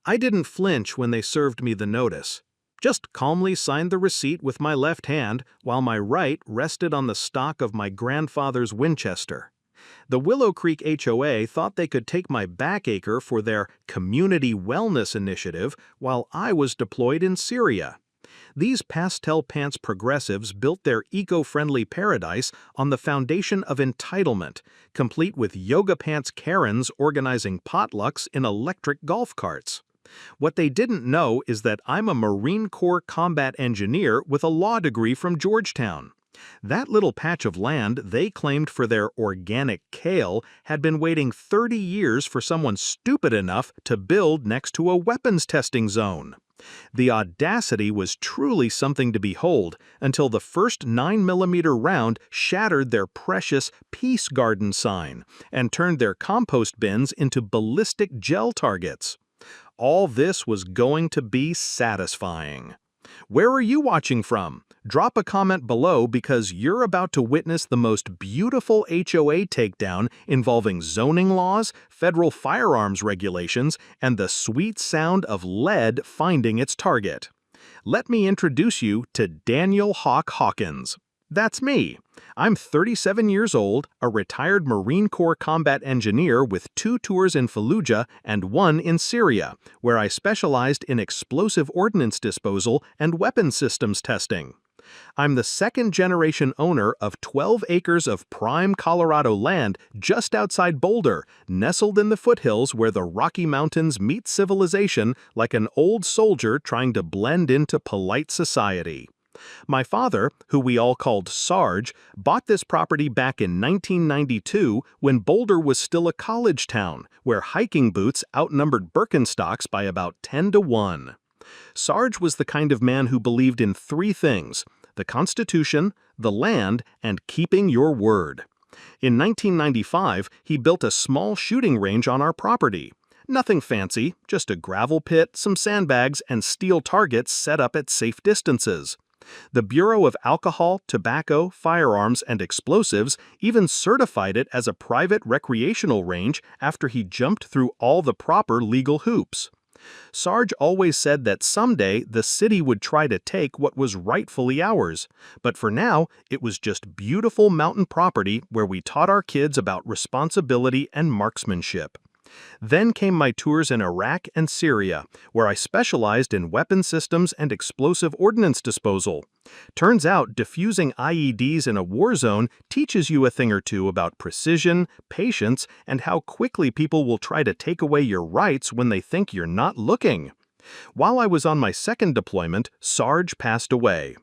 I didn't flinch when they served me the notice. Just calmly signed the receipt with my left hand while my right rested on the stock of my grandfather's Winchester. The Willow Creek HOA thought they could take my back acre for their community wellness initiative while I was deployed in Syria. These pastel pants progressives built their eco-friendly paradise on the foundation of entitlement, complete with yoga pants Karens organizing potlucks in electric golf carts. What they didn't know is that I'm a Marine Corps combat engineer with a law degree from Georgetown. That little patch of land they claimed for their organic kale had been waiting 30 years for someone stupid enough to build next to a weapons testing zone. The audacity was truly something to behold until the first 9mm round shattered their precious Peace Garden sign and turned their compost bins into ballistic gel targets. All this was going to be satisfying. Where are you watching from? Drop a comment below because you're about to witness the most beautiful HOA takedown involving zoning laws, federal firearms regulations, and the sweet sound of lead finding its target. Let me introduce you to Daniel Hawk Hawkins. That's me. I'm 37 years old, a retired Marine Corps combat engineer with 2 tours in Fallujah and 1 in Syria, where I specialized in explosive ordnance disposal and weapon systems testing. I'm the second-generation owner of 12 acres of prime Colorado land just outside Boulder, nestled in the foothills where the Rocky Mountains meet civilization like an old soldier trying to blend into polite society. My father, who we all called Sarge, bought this property back in 1992 when Boulder was still a college town, where hiking boots outnumbered Birkenstocks by about 10 to 1. Sarge was the kind of man who believed in 3 things: the Constitution, the land, and keeping your word. In 1995, he built a small shooting range on our property. Nothing fancy, just a gravel pit, some sandbags, and steel targets set up at safe distances. The Bureau of Alcohol, Tobacco, Firearms, and Explosives even certified it as a private recreational range after he jumped through all the proper legal hoops. Sarge always said that someday the city would try to take what was rightfully ours, but for now it was just beautiful mountain property where we taught our kids about responsibility and marksmanship. Then came my tours in Iraq and Syria, where I specialized in weapon systems and explosive ordnance disposal. Turns out defusing IEDs in a war zone teaches you a thing or two about precision, patience, and how quickly people will try to take away your rights when they think you're not looking. While I was on my second deployment, Sarge passed away.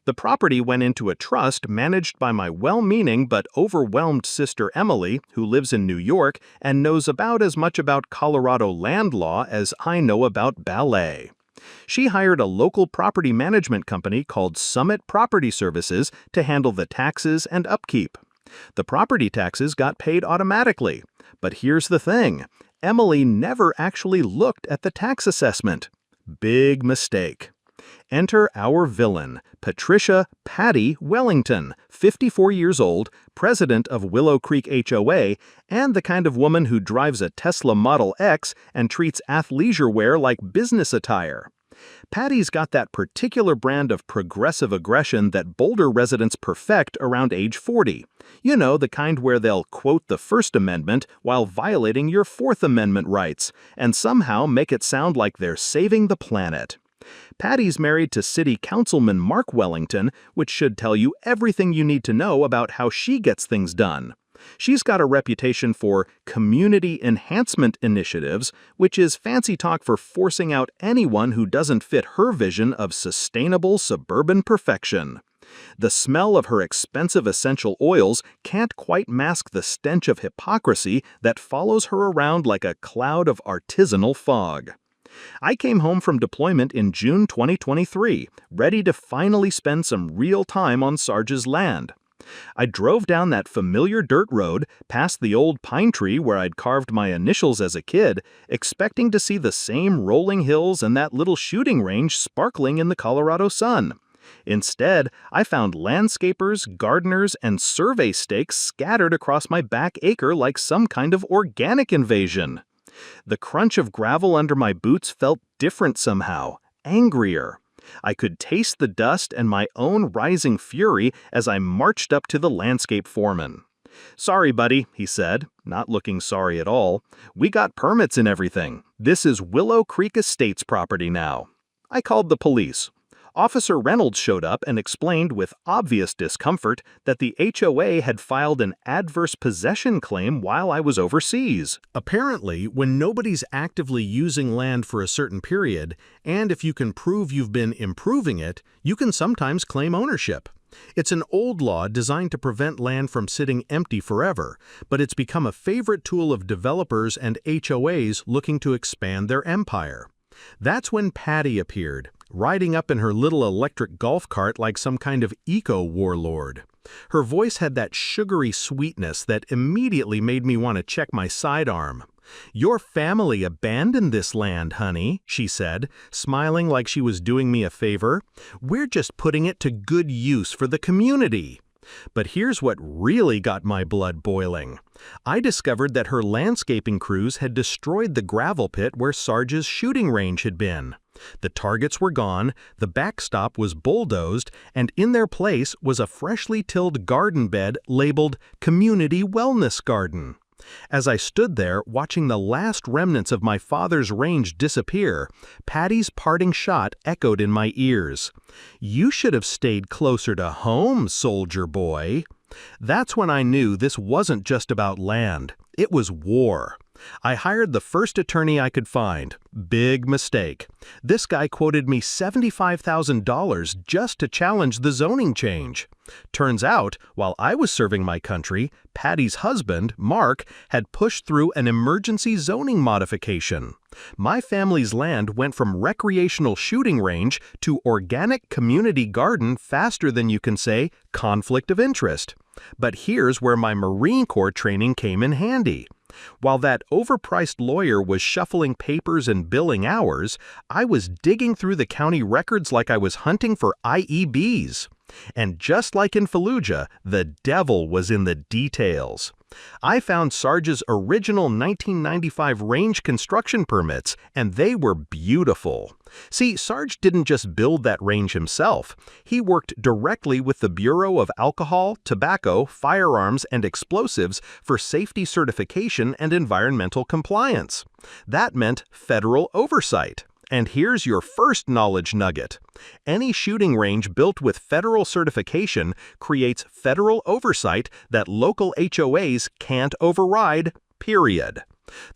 The property went into a trust managed by my well-meaning but overwhelmed sister Emily, who lives in New York and knows about as much about Colorado land law as I know about ballet. She hired a local property management company called Summit Property Services to handle the taxes and upkeep. The property taxes got paid automatically. But here's the thing: Emily never actually looked at the tax assessment. Big mistake. Enter our villain, Patricia "Patty" Wellington, 54 years old, president of Willow Creek HOA, and the kind of woman who drives a Tesla Model X and treats athleisure wear like business attire. Patty's got that particular brand of progressive aggression that Boulder residents perfect around age 40. You know, the kind where they'll quote the First Amendment while violating your Fourth Amendment rights, and somehow make it sound like they're saving the planet. Patty's married to City Councilman Mark Wellington, which should tell you everything you need to know about how she gets things done. She's got a reputation for community enhancement initiatives, which is fancy talk for forcing out anyone who doesn't fit her vision of sustainable suburban perfection. The smell of her expensive essential oils can't quite mask the stench of hypocrisy that follows her around like a cloud of artisanal fog. I came home from deployment in June 2023, ready to finally spend some real time on Sarge's land. I drove down that familiar dirt road, past the old pine tree where I'd carved my initials as a kid, expecting to see the same rolling hills and that little shooting range sparkling in the Colorado sun. Instead, I found landscapers, gardeners, and survey stakes scattered across my back acre like some kind of organic invasion. The crunch of gravel under my boots felt different somehow, angrier. I could taste the dust and my own rising fury as I marched up to the landscape foreman. "Sorry, buddy," he said, not looking sorry at all. "We got permits and everything. This is Willow Creek Estates property now." I called the police. Officer Reynolds showed up and explained with obvious discomfort that the HOA had filed an adverse possession claim while I was overseas. Apparently, when nobody's actively using land for a certain period, and if you can prove you've been improving it, you can sometimes claim ownership. It's an old law designed to prevent land from sitting empty forever, but it's become a favorite tool of developers and HOAs looking to expand their empire. That's when Patty appeared, riding up in her little electric golf cart like some kind of eco-warlord. Her voice had that sugary sweetness that immediately made me want to check my sidearm. "Your family abandoned this land, honey," she said, smiling like she was doing me a favor. "We're just putting it to good use for the community." But here's what really got my blood boiling. I discovered that her landscaping crews had destroyed the gravel pit where Sarge's shooting range had been. The targets were gone, the backstop was bulldozed, and in their place was a freshly tilled garden bed labeled Community Wellness Garden. As I stood there watching the last remnants of my father's range disappear, Patty's parting shot echoed in my ears. "You should have stayed closer to home, soldier boy." That's when I knew this wasn't just about land. It was war. I hired the first attorney I could find. Big mistake. This guy quoted me $75,000 just to challenge the zoning change. Turns out, while I was serving my country, Patty's husband, Mark, had pushed through an emergency zoning modification. My family's land went from recreational shooting range to organic community garden faster than you can say conflict of interest. But here's where my Marine Corps training came in handy. While that overpriced lawyer was shuffling papers and billing hours, I was digging through the county records like I was hunting for IEBs. And just like in Fallujah, the devil was in the details. I found Sarge's original 1995 range construction permits, and they were beautiful. See, Sarge didn't just build that range himself. He worked directly with the Bureau of Alcohol, Tobacco, Firearms, and Explosives for safety certification and environmental compliance. That meant federal oversight. And here's your first knowledge nugget. Any shooting range built with federal certification creates federal oversight that local HOAs can't override, period.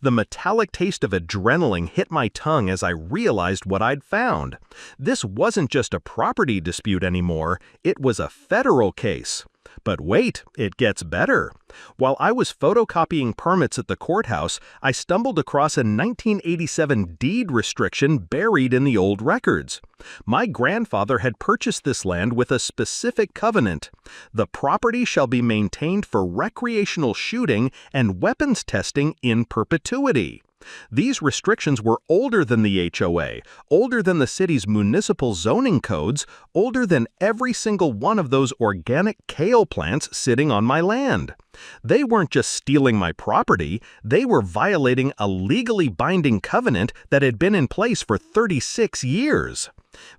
The metallic taste of adrenaline hit my tongue as I realized what I'd found. This wasn't just a property dispute anymore, it was a federal case. But wait, it gets better. While I was photocopying permits at the courthouse, I stumbled across a 1987 deed restriction buried in the old records. My grandfather had purchased this land with a specific covenant. The property shall be maintained for recreational shooting and weapons testing in perpetuity. These restrictions were older than the HOA, older than the city's municipal zoning codes, older than every single one of those organic kale plants sitting on my land. They weren't just stealing my property, they were violating a legally binding covenant that had been in place for 36 years.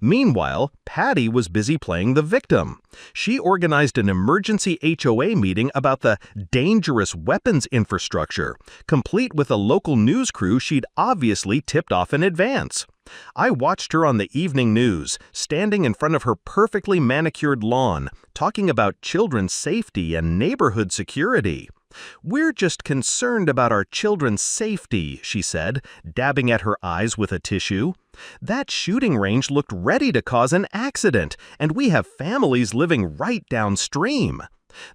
Meanwhile, Patty was busy playing the victim. She organized an emergency HOA meeting about the dangerous weapons infrastructure, complete with a local news crew she'd obviously tipped off in advance. I watched her on the evening news, standing in front of her perfectly manicured lawn, talking about children's safety and neighborhood security. "We're just concerned about our children's safety," she said, dabbing at her eyes with a tissue. "That shooting range looked ready to cause an accident, and we have families living right downstream."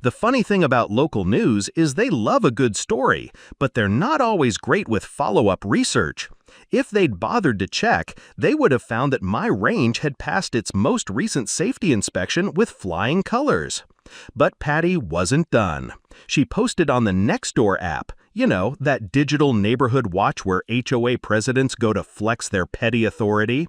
The funny thing about local news is they love a good story, but they're not always great with follow-up research. If they'd bothered to check, they would have found that my range had passed its most recent safety inspection with flying colors. But Patty wasn't done. She posted on the Nextdoor app, you know, that digital neighborhood watch where HOA presidents go to flex their petty authority.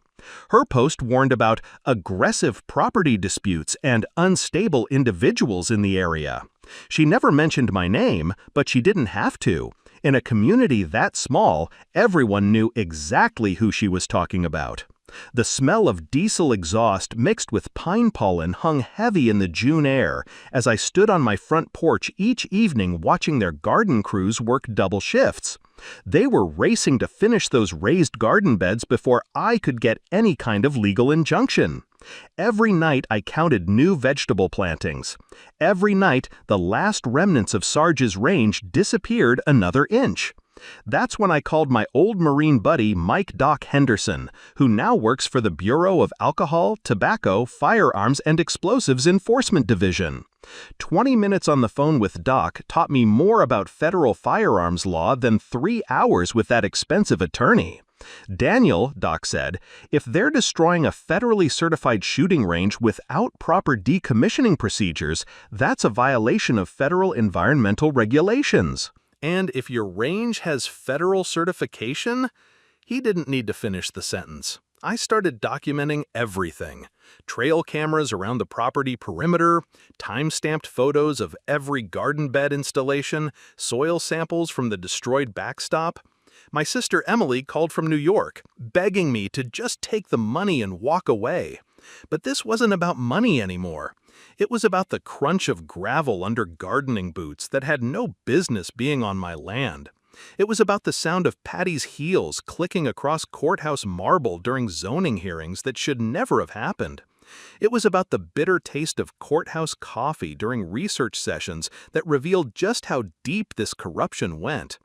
Her post warned about aggressive property disputes and unstable individuals in the area. She never mentioned my name, but she didn't have to. In a community that small, everyone knew exactly who she was talking about. The smell of diesel exhaust mixed with pine pollen hung heavy in the June air as I stood on my front porch each evening watching their garden crews work double shifts. They were racing to finish those raised garden beds before I could get any kind of legal injunction. Every night I counted new vegetable plantings. Every night the last remnants of Sarge's range disappeared another inch. That's when I called my old Marine buddy Mike Doc Henderson, who now works for the Bureau of Alcohol, Tobacco, Firearms, and Explosives Enforcement Division. 20 minutes on the phone with Doc taught me more about federal firearms law than 3 hours with that expensive attorney. Daniel, Doc said, if they're destroying a federally certified shooting range without proper decommissioning procedures, that's a violation of federal environmental regulations. And if your range has federal certification? He didn't need to finish the sentence. I started documenting everything. Trail cameras around the property perimeter, time-stamped photos of every garden bed installation, soil samples from the destroyed backstop. My sister Emily called from New York, begging me to just take the money and walk away. But this wasn't about money anymore. It was about the crunch of gravel under gardening boots that had no business being on my land. It was about the sound of Patty's heels clicking across courthouse marble during zoning hearings that should never have happened. It was about the bitter taste of courthouse coffee during research sessions that revealed just how deep this corruption went.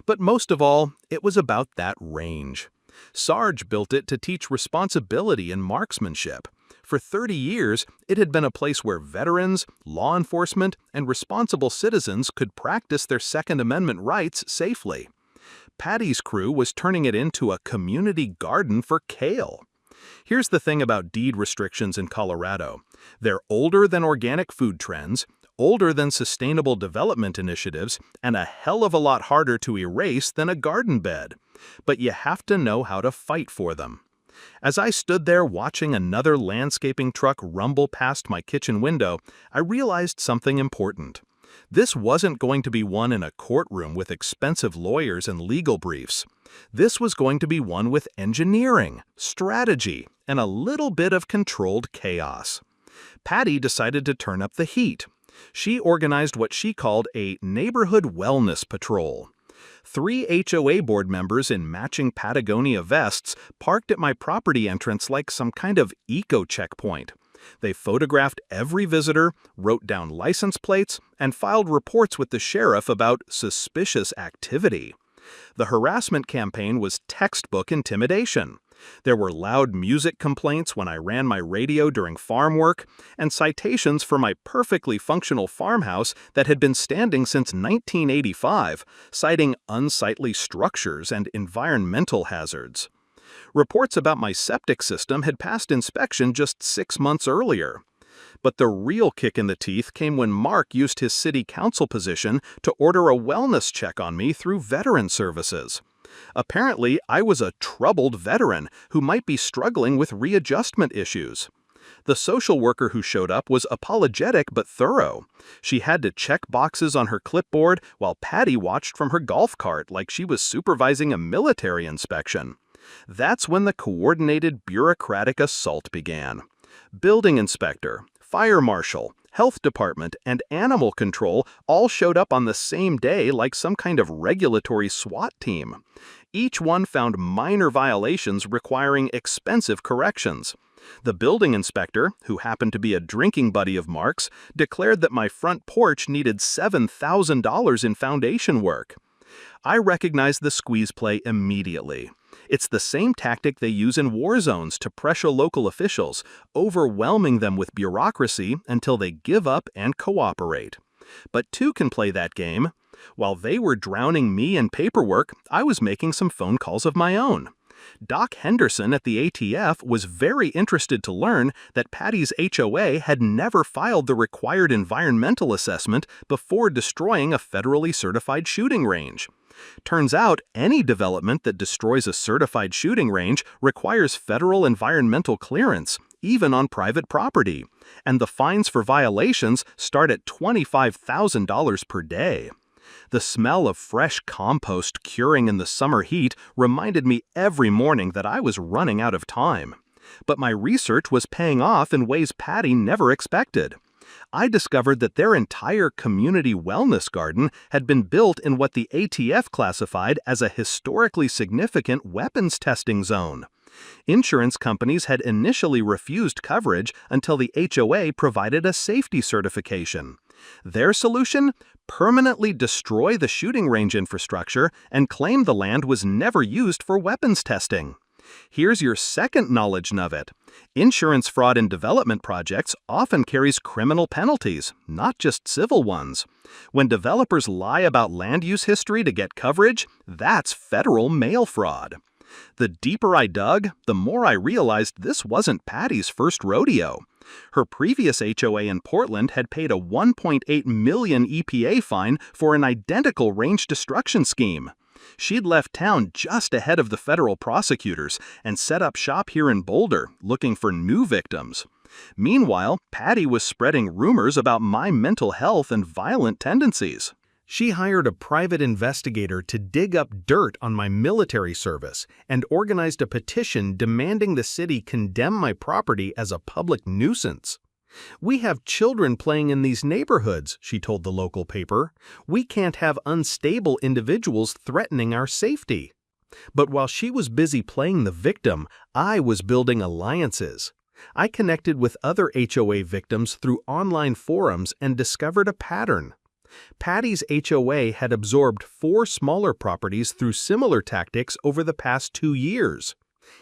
But most of all, it was about that range. Sarge built it to teach responsibility and marksmanship. For 30 years, it had been a place where veterans, law enforcement, and responsible citizens could practice their Second Amendment rights safely. Patty's crew was turning it into a community garden for kale. Here's the thing about deed restrictions in Colorado. They're older than organic food trends, older than sustainable development initiatives, and a hell of a lot harder to erase than a garden bed. But you have to know how to fight for them. As I stood there watching another landscaping truck rumble past my kitchen window, I realized something important. This wasn't going to be won in a courtroom with expensive lawyers and legal briefs. This was going to be won with engineering, strategy, and a little bit of controlled chaos. Patty decided to turn up the heat. She organized what she called a neighborhood wellness patrol. 3 HOA board members in matching Patagonia vests parked at my property entrance like some kind of eco-checkpoint. They photographed every visitor, wrote down license plates, and filed reports with the sheriff about suspicious activity. The harassment campaign was textbook intimidation. There were loud music complaints when I ran my radio during farm work, and citations for my perfectly functional farmhouse that had been standing since 1985, citing unsightly structures and environmental hazards. Reports about my septic system had passed inspection just 6 months earlier. But the real kick in the teeth came when Mark used his city council position to order a wellness check on me through Veteran Services. Apparently, I was a troubled veteran who might be struggling with readjustment issues. The social worker who showed up was apologetic but thorough. She had to check boxes on her clipboard while Patty watched from her golf cart like she was supervising a military inspection. That's when the coordinated bureaucratic assault began. Building inspector, fire marshal, health department, and animal control all showed up on the same day like some kind of regulatory SWAT team. Each one found minor violations requiring expensive corrections. The building inspector, who happened to be a drinking buddy of Mark's, declared that my front porch needed $7,000 in foundation work. I recognized the squeeze play immediately. It's the same tactic they use in war zones to pressure local officials, overwhelming them with bureaucracy until they give up and cooperate. But two can play that game. While they were drowning me in paperwork, I was making some phone calls of my own. Doc Henderson at the ATF was very interested to learn that Patty's HOA had never filed the required environmental assessment before destroying a federally certified shooting range. Turns out, any development that destroys a certified shooting range requires federal environmental clearance, even on private property, and the fines for violations start at $25,000 per day. The smell of fresh compost curing in the summer heat reminded me every morning that I was running out of time. But my research was paying off in ways Patty never expected. I discovered that their entire community wellness garden had been built in what the ATF classified as a historically significant weapons testing zone. Insurance companies had initially refused coverage until the HOA provided a safety certification. Their solution? Permanently destroy the shooting range infrastructure and claim the land was never used for weapons testing. Here's your second knowledge nugget. Insurance fraud in development projects often carries criminal penalties, not just civil ones. When developers lie about land use history to get coverage, that's federal mail fraud. The deeper I dug, the more I realized this wasn't Patty's first rodeo. Her previous HOA in Portland had paid a $1.8 million EPA fine for an identical range destruction scheme. She'd left town just ahead of the federal prosecutors and set up shop here in Boulder, looking for new victims. Meanwhile, Patty was spreading rumors about my mental health and violent tendencies. She hired a private investigator to dig up dirt on my military service and organized a petition demanding the city condemn my property as a public nuisance. "We have children playing in these neighborhoods," she told the local paper. "We can't have unstable individuals threatening our safety." But while she was busy playing the victim, I was building alliances. I connected with other HOA victims through online forums and discovered a pattern. Patty's HOA had absorbed 4 smaller properties through similar tactics over the past 2 years.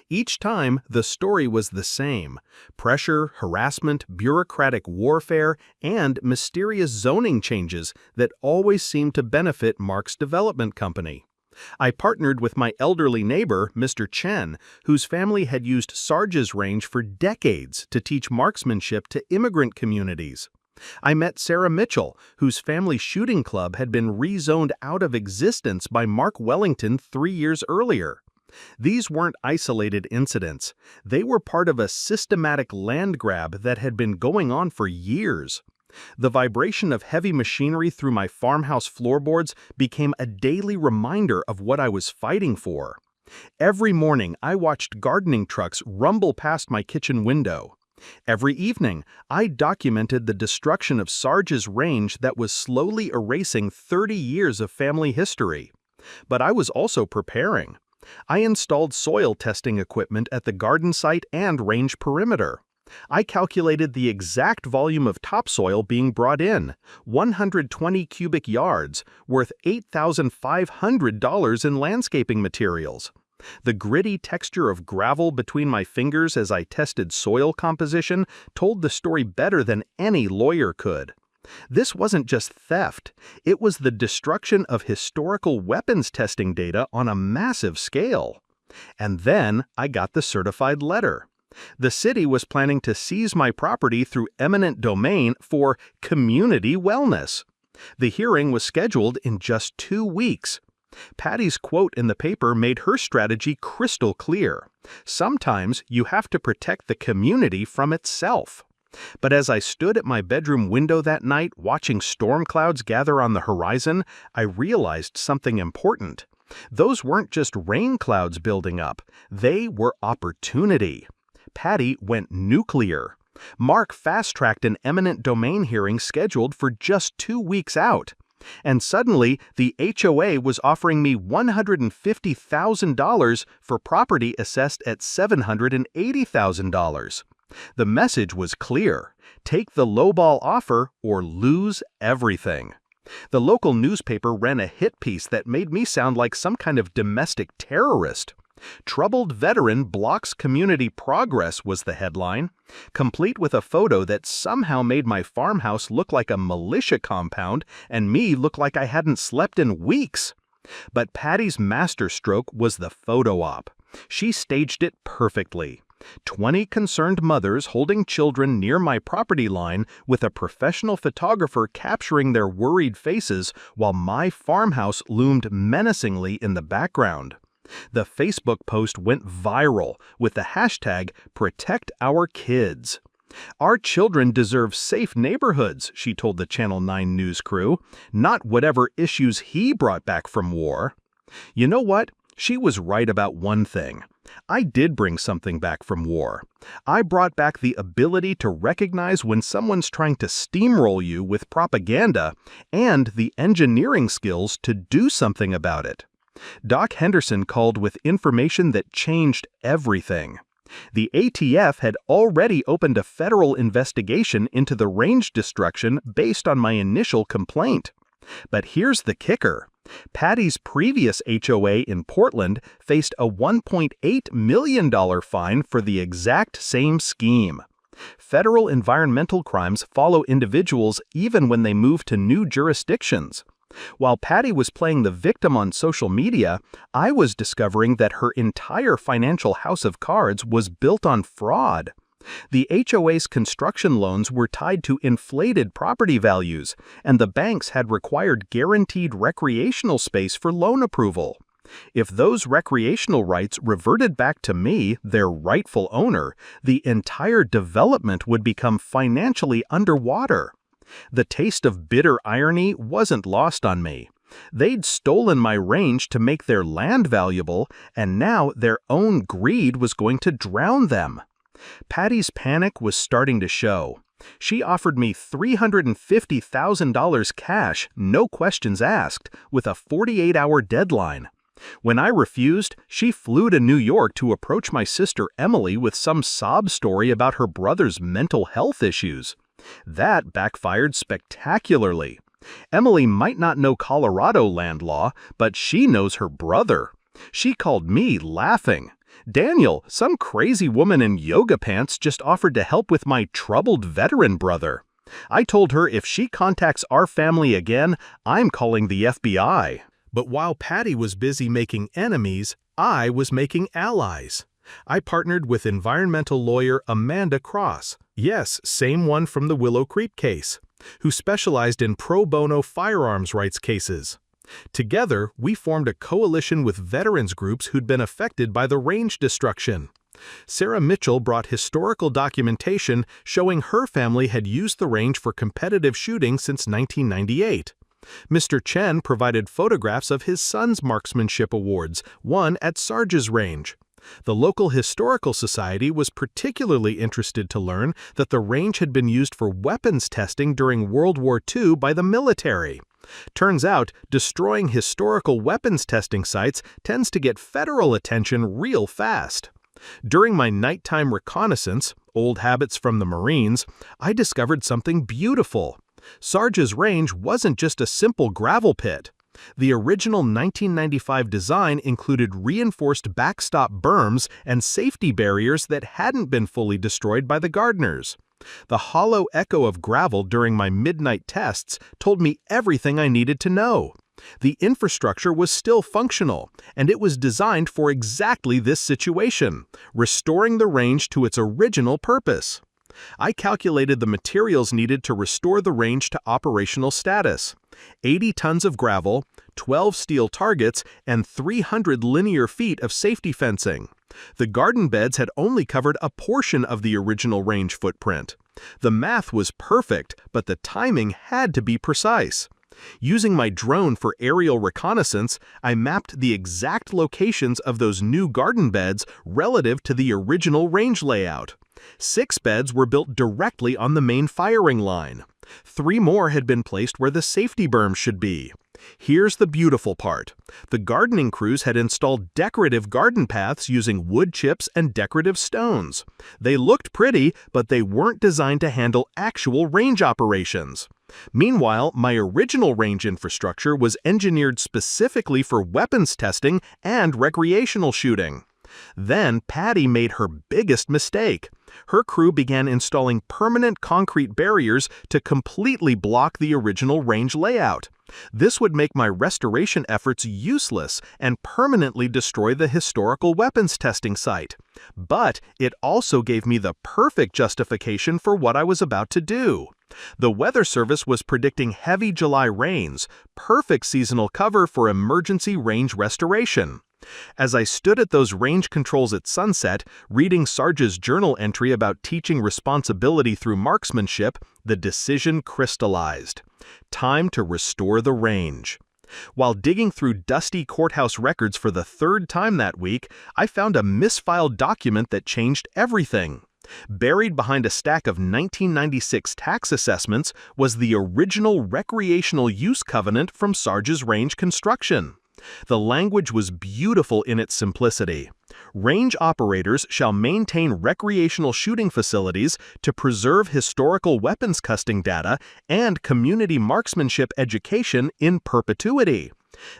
Each time, the story was the same: pressure, harassment, bureaucratic warfare, and mysterious zoning changes that always seemed to benefit Mark's development company. I partnered with my elderly neighbor, Mr. Chen, whose family had used Sarge's range for decades to teach marksmanship to immigrant communities. I met Sarah Mitchell, whose family shooting club had been rezoned out of existence by Mark Wellington 3 years earlier. These weren't isolated incidents. They were part of a systematic land grab that had been going on for years. The vibration of heavy machinery through my farmhouse floorboards became a daily reminder of what I was fighting for. Every morning, I watched gardening trucks rumble past my kitchen window. Every evening, I documented the destruction of Sarge's range that was slowly erasing 30 years of family history. But I was also preparing. I installed soil testing equipment at the garden site and range perimeter. I calculated the exact volume of topsoil being brought in, 120 cubic yards, worth $8,500 in landscaping materials. The gritty texture of gravel between my fingers as I tested soil composition told the story better than any lawyer could. This wasn't just theft, it was the destruction of historical weapons testing data on a massive scale. And then I got the certified letter. The city was planning to seize my property through eminent domain for community wellness. The hearing was scheduled in just 2 weeks. Patty's quote in the paper made her strategy crystal clear. Sometimes you have to protect the community from itself. But as I stood at my bedroom window that night watching storm clouds gather on the horizon, I realized something important. Those weren't just rain clouds building up. They were opportunity. Patty went nuclear. Mark fast-tracked an eminent domain hearing scheduled for just 2 weeks out. And suddenly, the HOA was offering me $150,000 for property assessed at $780,000. The message was clear: take the lowball offer or lose everything. The local newspaper ran a hit piece that made me sound like some kind of domestic terrorist. "Troubled Veteran Blocks Community Progress" was the headline, complete with a photo that somehow made my farmhouse look like a militia compound and me look like I hadn't slept in weeks. But Patty's masterstroke was the photo op. She staged it perfectly. 20 concerned mothers holding children near my property line with a professional photographer capturing their worried faces while my farmhouse loomed menacingly in the background. The Facebook post went viral with the hashtag #ProtectOurKids. "Our children deserve safe neighborhoods," she told the Channel 9 news crew, "not whatever issues he brought back from war." You know what? She was right about one thing. I did bring something back from war. I brought back the ability to recognize when someone's trying to steamroll you with propaganda and the engineering skills to do something about it. Doc Henderson called with information that changed everything. The ATF had already opened a federal investigation into the range destruction based on my initial complaint. But here's the kicker. Patty's previous HOA in Portland faced a $1.8 million fine for the exact same scheme. Federal environmental crimes follow individuals even when they move to new jurisdictions. While Patty was playing the victim on social media, I was discovering that her entire financial house of cards was built on fraud. The HOA's construction loans were tied to inflated property values, and the banks had required guaranteed recreational space for loan approval. If those recreational rights reverted back to me, their rightful owner, the entire development would become financially underwater. The taste of bitter irony wasn't lost on me. They'd stolen my range to make their land valuable, and now their own greed was going to drown them. Patty's panic was starting to show. She offered me $350,000 cash, no questions asked, with a 48-hour deadline. When I refused, she flew to New York to approach my sister Emily with some sob story about her brother's mental health issues. That backfired spectacularly. Emily might not know Colorado land law, but she knows her brother. She called me laughing. "Daniel, some crazy woman in yoga pants just offered to help with my troubled veteran brother." I told her if she contacts our family again, I'm calling the FBI. But while Patty was busy making enemies, I was making allies. I partnered with environmental lawyer Amanda Cross, yes, same one from the Willow Creek case, who specialized in pro bono firearms rights cases. Together, we formed a coalition with veterans groups who'd been affected by the range destruction. Sarah Mitchell brought historical documentation showing her family had used the range for competitive shooting since 1998. Mr. Chen provided photographs of his son's marksmanship awards, won at Sarge's range. The local historical society was particularly interested to learn that the range had been used for weapons testing during World War II by the military. Turns out, destroying historical weapons testing sites tends to get federal attention real fast. During my nighttime reconnaissance, old habits from the Marines, I discovered something beautiful. Sarge's range wasn't just a simple gravel pit. The original 1995 design included reinforced backstop berms and safety barriers that hadn't been fully destroyed by the gardeners. The hollow echo of gravel during my midnight tests told me everything I needed to know. The infrastructure was still functional, and it was designed for exactly this situation, restoring the range to its original purpose. I calculated the materials needed to restore the range to operational status: 80 tons of gravel, 12 steel targets, and 300 linear feet of safety fencing. The garden beds had only covered a portion of the original range footprint. The math was perfect, but the timing had to be precise. Using my drone for aerial reconnaissance, I mapped the exact locations of those new garden beds relative to the original range layout. 6 beds were built directly on the main firing line. 3 more had been placed where the safety berms should be. Here's the beautiful part. The gardening crews had installed decorative garden paths using wood chips and decorative stones. They looked pretty, but they weren't designed to handle actual range operations. Meanwhile, my original range infrastructure was engineered specifically for weapons testing and recreational shooting. Then Patty made her biggest mistake. Her crew began installing permanent concrete barriers to completely block the original range layout. This would make my restoration efforts useless and permanently destroy the historical weapons testing site. But it also gave me the perfect justification for what I was about to do. The Weather Service was predicting heavy July rains, perfect seasonal cover for emergency range restoration. As I stood at those range controls at sunset, reading Sarge's journal entry about teaching responsibility through marksmanship, the decision crystallized. Time to restore the range. While digging through dusty courthouse records for the third time that week, I found a misfiled document that changed everything. Buried behind a stack of 1996 tax assessments was the original recreational use covenant from Sarge's range construction. The language was beautiful in its simplicity. Range operators shall maintain recreational shooting facilities to preserve historical weapons custom data and community marksmanship education in perpetuity.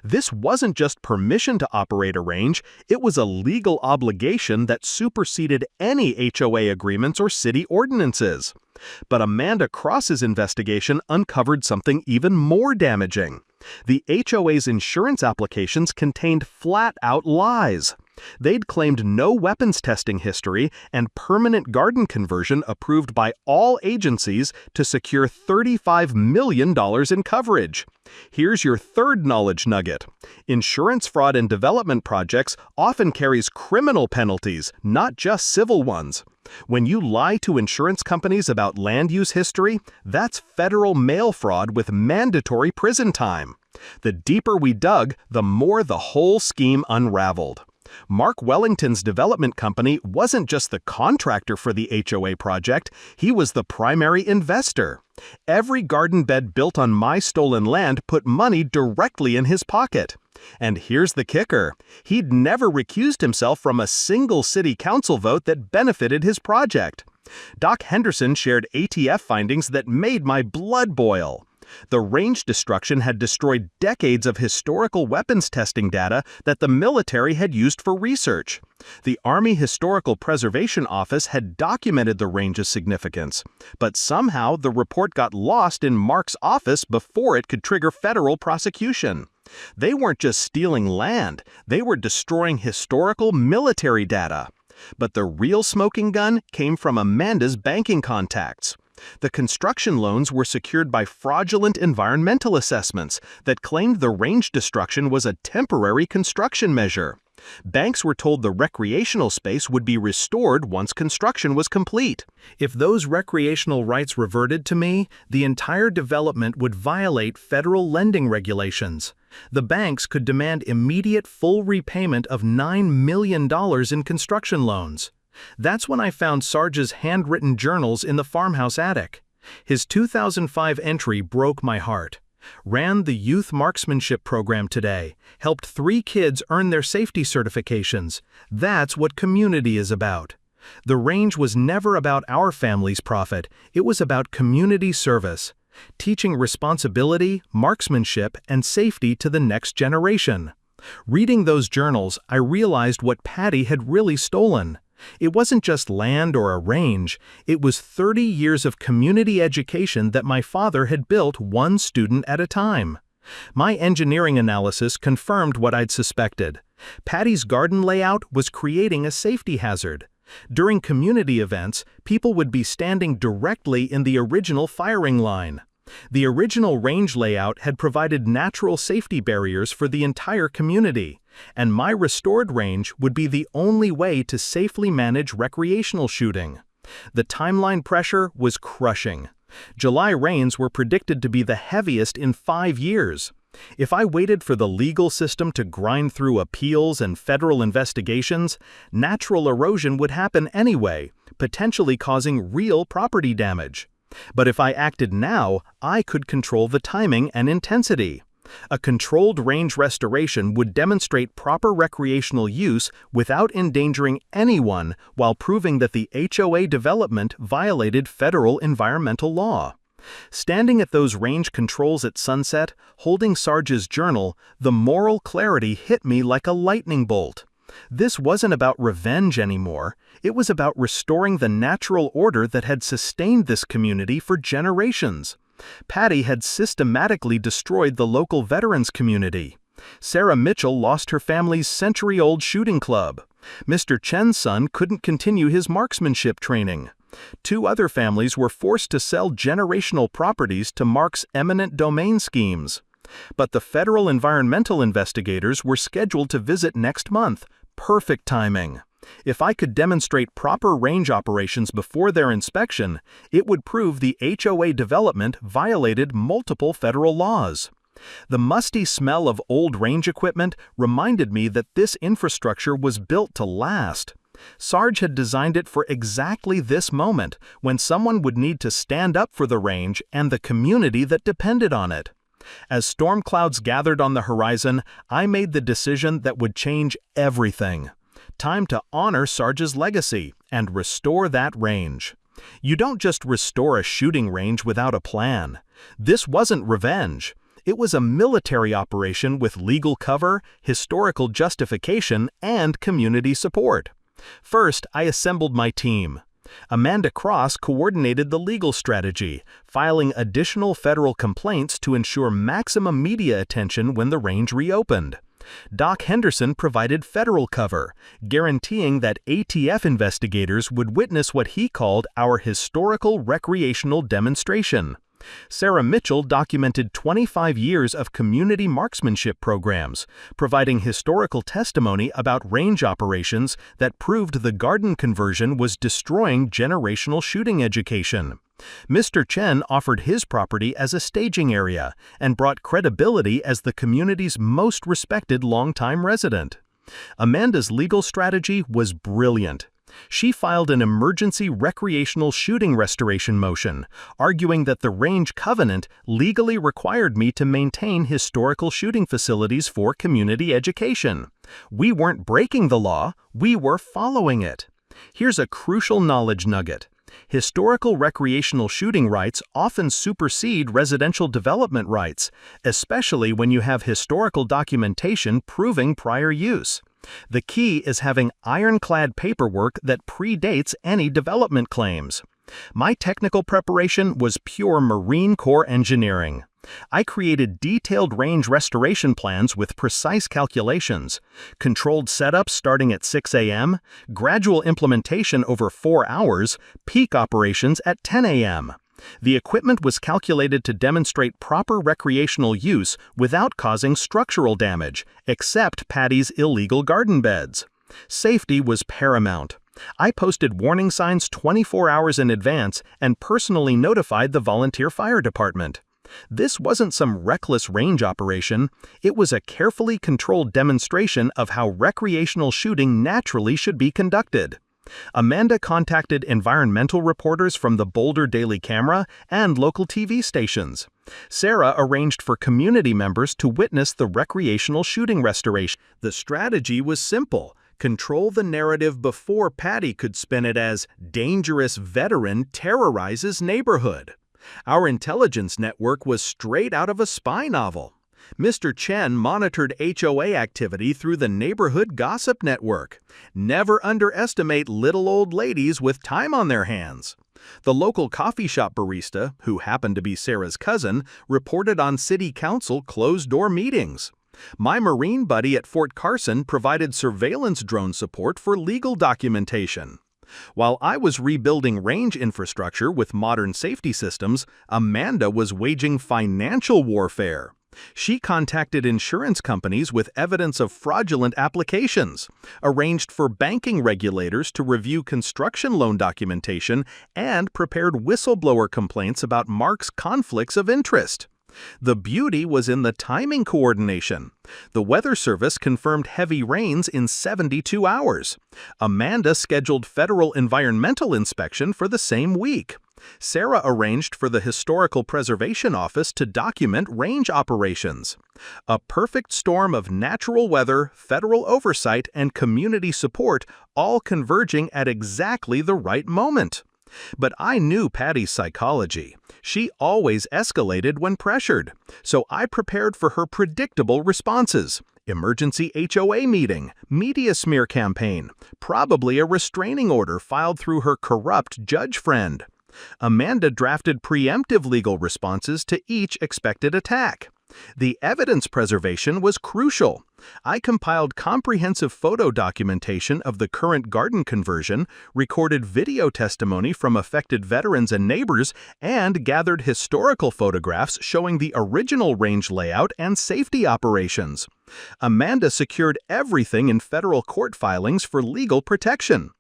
This wasn't just permission to operate a range, it was a legal obligation that superseded any HOA agreements or city ordinances. But Amanda Cross's investigation uncovered something even more damaging. The HOA's insurance applications contained flat-out lies. They'd claimed no weapons testing history and permanent garden conversion approved by all agencies to secure $35 million in coverage. Here's your third knowledge nugget. Insurance fraud in development projects often carries criminal penalties, not just civil ones. When you lie to insurance companies about land use history, that's federal mail fraud with mandatory prison time. The deeper we dug, the more the whole scheme unraveled. Mark Wellington's development company wasn't just the contractor for the HOA project, he was the primary investor. Every garden bed built on my stolen land put money directly in his pocket. And here's the kicker. He'd never recused himself from a single city council vote that benefited his project. Doc Henderson shared ATF findings that made my blood boil. The range destruction had destroyed decades of historical weapons testing data that the military had used for research. The Army Historical Preservation Office had documented the range's significance, but somehow the report got lost in Mark's office before it could trigger federal prosecution. They weren't just stealing land, they were destroying historical military data. But the real smoking gun came from Amanda's banking contacts. The construction loans were secured by fraudulent environmental assessments that claimed the range destruction was a temporary construction measure. Banks were told the recreational space would be restored once construction was complete. If those recreational rights reverted to me, the entire development would violate federal lending regulations. The banks could demand immediate full repayment of $9 million in construction loans. That's when I found Sarge's handwritten journals in the farmhouse attic. His 2005 entry broke my heart. Ran the youth marksmanship program today, helped 3 kids earn their safety certifications. That's what community is about. The range was never about our family's profit, it was about community service, teaching responsibility, marksmanship, and safety to the next generation. Reading those journals, I realized what Patty had really stolen. It wasn't just land or a range, it was 30 years of community education that my father had built one student at a time. My engineering analysis confirmed what I'd suspected. Patty's garden layout was creating a safety hazard. During community events, people would be standing directly in the original firing line. The original range layout had provided natural safety barriers for the entire community, and my restored range would be the only way to safely manage recreational shooting. The timeline pressure was crushing. July rains were predicted to be the heaviest in 5 years. If I waited for the legal system to grind through appeals and federal investigations, natural erosion would happen anyway, potentially causing real property damage. But if I acted now, I could control the timing and intensity. A controlled range restoration would demonstrate proper recreational use without endangering anyone while proving that the HOA development violated federal environmental law. Standing at those range controls at sunset, holding Sarge's journal, the moral clarity hit me like a lightning bolt. This wasn't about revenge anymore. It was about restoring the natural order that had sustained this community for generations. Patty had systematically destroyed the local veterans community. Sarah Mitchell lost her family's century-old shooting club. Mr. Chen's son couldn't continue his marksmanship training. 2 other families were forced to sell generational properties to Mark's eminent domain schemes. But the federal environmental investigators were scheduled to visit next month. Perfect timing. If I could demonstrate proper range operations before their inspection, it would prove the HOA development violated multiple federal laws. The musty smell of old range equipment reminded me that this infrastructure was built to last. Sarge had designed it for exactly this moment, when someone would need to stand up for the range and the community that depended on it. As storm clouds gathered on the horizon, I made the decision that would change everything. Time to honor Sarge's legacy and restore that range. You don't just restore a shooting range without a plan. This wasn't revenge. It was a military operation with legal cover, historical justification, and community support. First, I assembled my team. Amanda Cross coordinated the legal strategy, filing additional federal complaints to ensure maximum media attention when the range reopened. Doc Henderson provided federal cover, guaranteeing that ATF investigators would witness what he called our historical recreational demonstration. Sarah Mitchell documented 25 years of community marksmanship programs, providing historical testimony about range operations that proved the garden conversion was destroying generational shooting education. Mr. Chen offered his property as a staging area and brought credibility as the community's most respected longtime resident. Amanda's legal strategy was brilliant. She filed an emergency recreational shooting restoration motion, arguing that the range covenant legally required me to maintain historical shooting facilities for community education. We weren't breaking the law, we were following it. Here's a crucial knowledge nugget. Historical recreational shooting rights often supersede residential development rights, especially when you have historical documentation proving prior use. The key is having ironclad paperwork that predates any development claims. My technical preparation was pure Marine Corps engineering. I created detailed range restoration plans with precise calculations, controlled setups starting at 6 a.m., gradual implementation over 4 hours, peak operations at 10 a.m. The equipment was calculated to demonstrate proper recreational use without causing structural damage, except Patty's illegal garden beds. Safety was paramount. I posted warning signs 24 hours in advance and personally notified the volunteer fire department. This wasn't some reckless range operation, it was a carefully controlled demonstration of how recreational shooting naturally should be conducted. Amanda contacted environmental reporters from the Boulder Daily Camera and local TV stations. Sarah arranged for community members to witness the recreational shooting restoration. The strategy was simple. Control the narrative before Patty could spin it as dangerous veteran terrorizes neighborhood. Our intelligence network was straight out of a spy novel. Mr. Chen monitored HOA activity through the neighborhood gossip network. Never underestimate little old ladies with time on their hands. The local coffee shop barista, who happened to be Sarah's cousin, reported on city council closed-door meetings. My Marine buddy at Fort Carson provided surveillance drone support for legal documentation. While I was rebuilding range infrastructure with modern safety systems, Amanda was waging financial warfare. She contacted insurance companies with evidence of fraudulent applications, arranged for banking regulators to review construction loan documentation, and prepared whistleblower complaints about Mark's conflicts of interest. The beauty was in the timing coordination. The Weather Service confirmed heavy rains in 72 hours. Amanda scheduled federal environmental inspection for the same week. Sarah arranged for the Historical Preservation Office to document range operations. A perfect storm of natural weather, federal oversight, and community support, all converging at exactly the right moment. But I knew Patty's psychology. She always escalated when pressured, so I prepared for her predictable responses. Emergency HOA meeting, media smear campaign, probably a restraining order filed through her corrupt judge friend. Amanda drafted preemptive legal responses to each expected attack. The evidence preservation was crucial. I compiled comprehensive photo documentation of the current garden conversion, recorded video testimony from affected veterans and neighbors, and gathered historical photographs showing the original range layout and safety operations. Amanda secured everything in federal court filings for legal protection.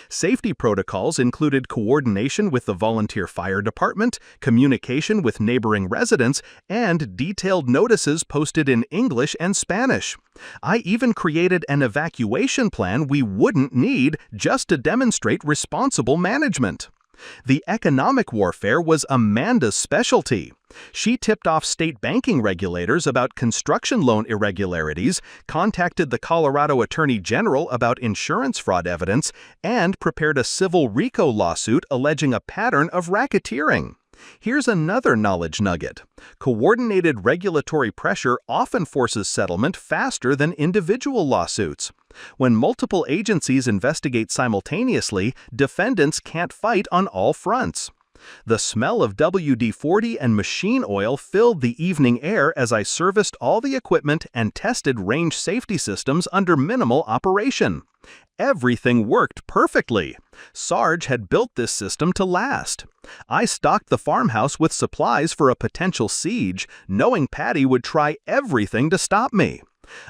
Safety protocols included coordination with the volunteer fire department, communication with neighboring residents, and detailed notices posted in English and Spanish. I even created an evacuation plan we wouldn't need just to demonstrate responsible management. The economic warfare was Amanda's specialty. She tipped off state banking regulators about construction loan irregularities, contacted the Colorado Attorney General about insurance fraud evidence, and prepared a civil RICO lawsuit alleging a pattern of racketeering. Here's another knowledge nugget. Coordinated regulatory pressure often forces settlement faster than individual lawsuits. When multiple agencies investigate simultaneously, defendants can't fight on all fronts. The smell of WD-40 and machine oil filled the evening air as I serviced all the equipment and tested range safety systems under minimal operation. Everything worked perfectly. Sarge had built this system to last. I stocked the farmhouse with supplies for a potential siege, knowing Patty would try everything to stop me.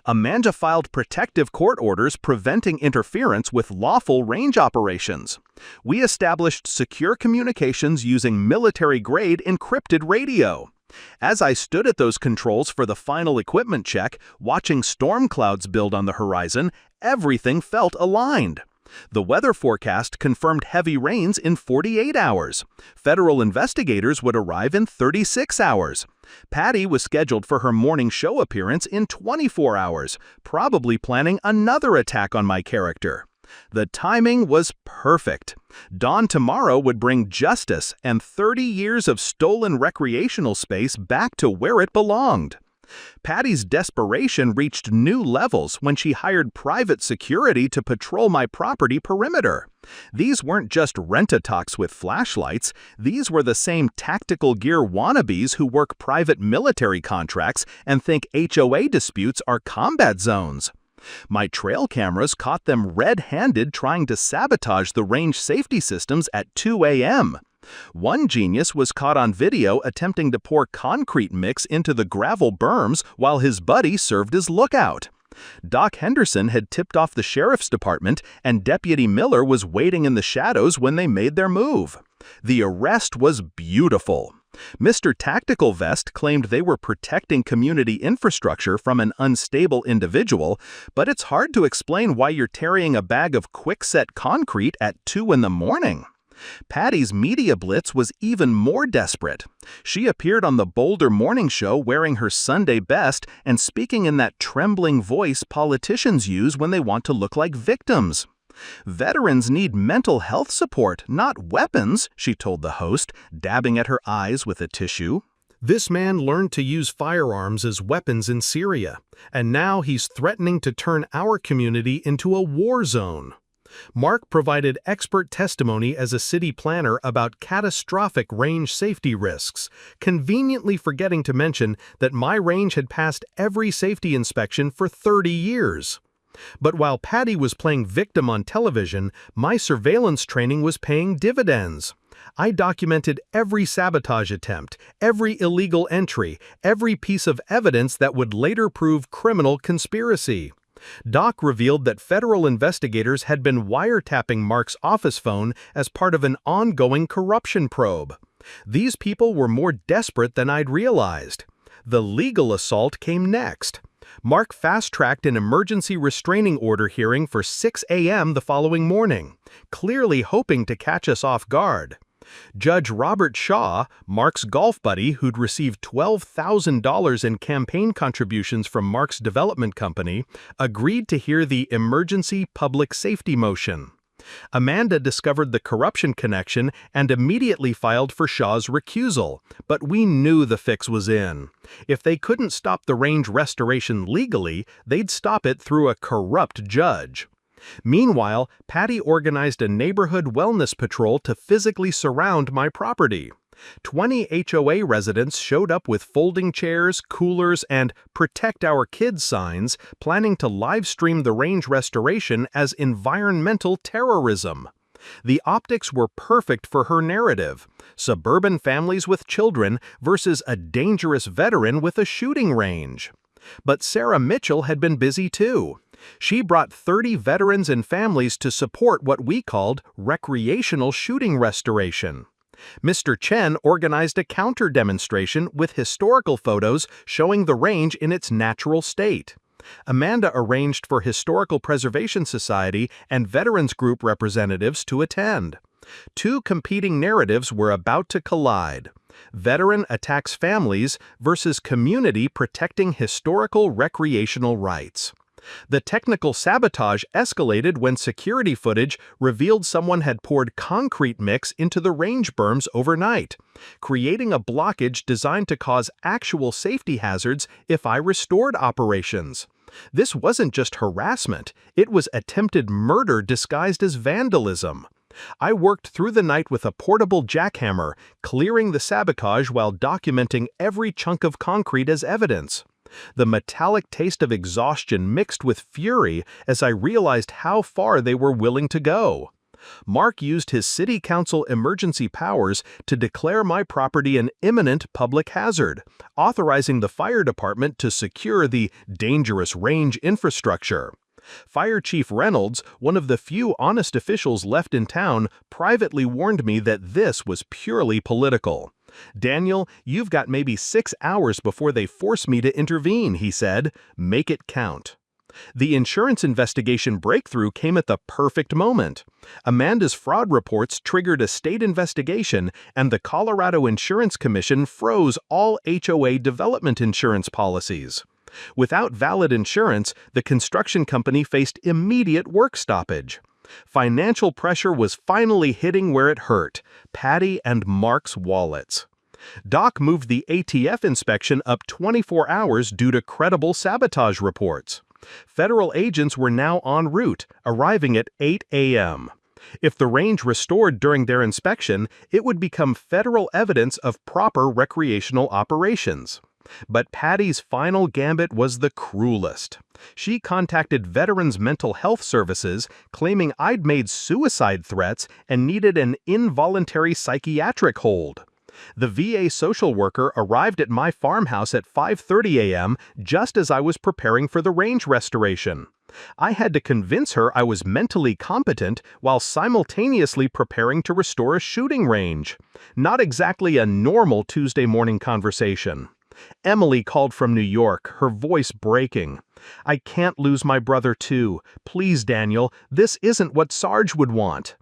Amanda filed protective court orders preventing interference with lawful range operations. We established secure communications using military-grade encrypted radio. As I stood at those controls for the final equipment check, watching storm clouds build on the horizon, everything felt aligned. The weather forecast confirmed heavy rains in 48 hours. Federal investigators would arrive in 36 hours. Patty was scheduled for her morning show appearance in 24 hours, probably planning another attack on my character. The timing was perfect. Dawn tomorrow would bring justice and 30 years of stolen recreational space back to where it belonged. Patty's desperation reached new levels when she hired private security to patrol my property perimeter. These weren't just rent-a-talks with flashlights, these were the same tactical gear wannabes who work private military contracts and think HOA disputes are combat zones. My trail cameras caught them red-handed trying to sabotage the range safety systems at 2 a.m. One genius was caught on video attempting to pour concrete mix into the gravel berms while his buddy served as lookout. Doc Henderson had tipped off the sheriff's department, and Deputy Miller was waiting in the shadows when they made their move. The arrest was beautiful. Mr. Tactical Vest claimed they were protecting community infrastructure from an unstable individual, but it's hard to explain why you're carrying a bag of quick-set concrete at 2 in the morning. Patty's media blitz was even more desperate. She appeared on the Boulder Morning Show wearing her Sunday best and speaking in that trembling voice politicians use when they want to look like victims. Veterans need mental health support, not weapons, she told the host, dabbing at her eyes with a tissue. This man learned to use firearms as weapons in Syria, and now he's threatening to turn our community into a war zone. Mark provided expert testimony as a city planner about catastrophic range safety risks, conveniently forgetting to mention that my range had passed every safety inspection for 30 years. But while Patty was playing victim on television, my surveillance training was paying dividends. I documented every sabotage attempt, every illegal entry, every piece of evidence that would later prove criminal conspiracy. Doc revealed that federal investigators had been wiretapping Mark's office phone as part of an ongoing corruption probe. These people were more desperate than I'd realized. The legal assault came next. Mark fast-tracked an emergency restraining order hearing for 6 a.m. the following morning, clearly hoping to catch us off guard. Judge Robert Shaw, Mark's golf buddy who'd received $12,000 in campaign contributions from Mark's development company, agreed to hear the emergency public safety motion. Amanda discovered the corruption connection and immediately filed for Shaw's recusal, but we knew the fix was in. If they couldn't stop the range restoration legally, they'd stop it through a corrupt judge. Meanwhile, Patty organized a neighborhood wellness patrol to physically surround my property. 20 HOA residents showed up with folding chairs, coolers, and "Protect Our Kids" signs, planning to live stream the range restoration as environmental terrorism. The optics were perfect for her narrative: suburban families with children versus a dangerous veteran with a shooting range. But Sarah Mitchell had been busy too. She brought 30 veterans and families to support what we called recreational shooting restoration. Mr. Chen organized a counter-demonstration with historical photos showing the range in its natural state. Amanda arranged for Historical Preservation Society and Veterans Group representatives to attend. Two competing narratives were about to collide: veteran attacks families versus community protecting historical recreational rights. The technical sabotage escalated when security footage revealed someone had poured concrete mix into the range berms overnight, creating a blockage designed to cause actual safety hazards if I restored operations. This wasn't just harassment, it was attempted murder disguised as vandalism. I worked through the night with a portable jackhammer, clearing the sabotage while documenting every chunk of concrete as evidence. The metallic taste of exhaustion mixed with fury as I realized how far they were willing to go. Mark used his city council emergency powers to declare my property an imminent public hazard, authorizing the fire department to secure the dangerous range infrastructure. Fire Chief Reynolds, one of the few honest officials left in town, privately warned me that this was purely political. "Daniel, you've got maybe 6 hours before they force me to intervene," he said. "Make it count." The insurance investigation breakthrough came at the perfect moment. Amanda's fraud reports triggered a state investigation, and the Colorado Insurance Commission froze all HOA development insurance policies. Without valid insurance, the construction company faced immediate work stoppage. Financial pressure was finally hitting where it hurt: Patty and Mark's wallets. Doc moved the ATF inspection up 24 hours due to credible sabotage reports. Federal agents were now en route, arriving at 8 a.m. If the range restored during their inspection, it would become federal evidence of proper recreational operations. But Patty's final gambit was the cruelest. She contacted Veterans Mental Health Services, claiming I'd made suicide threats and needed an involuntary psychiatric hold. The VA social worker arrived at my farmhouse at 5:30 a.m. just as I was preparing for the range restoration. I had to convince her I was mentally competent while simultaneously preparing to restore a shooting range. Not exactly a normal Tuesday morning conversation. Emily called from New York, her voice breaking. "I can't lose my brother too. Please, Daniel, this isn't what Sarge would want."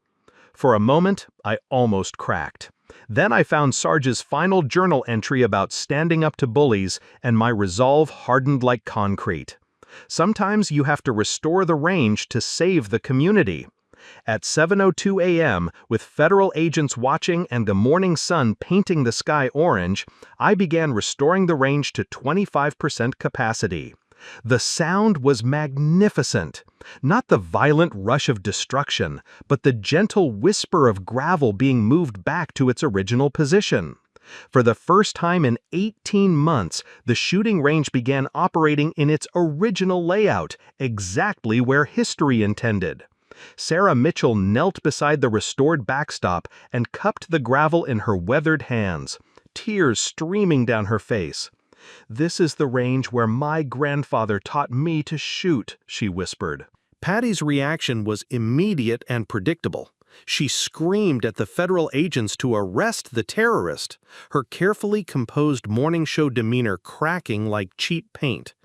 For a moment, I almost cracked. Then I found Sarge's final journal entry about standing up to bullies, and my resolve hardened like concrete. Sometimes you have to restore the range to save the community. At 7:02 a.m., with federal agents watching and the morning sun painting the sky orange, I began restoring the range to 25% capacity. The sound was magnificent. Not the violent rush of destruction, but the gentle whisper of gravel being moved back to its original position. For the first time in 18 months, the shooting range began operating in its original layout, exactly where history intended. Sarah Mitchell knelt beside the restored backstop and cupped the gravel in her weathered hands, tears streaming down her face. "This is the range where my grandfather taught me to shoot," she whispered. Patty's reaction was immediate and predictable. She screamed at the federal agents to arrest the terrorist, her carefully composed morning show demeanor cracking like cheap paint.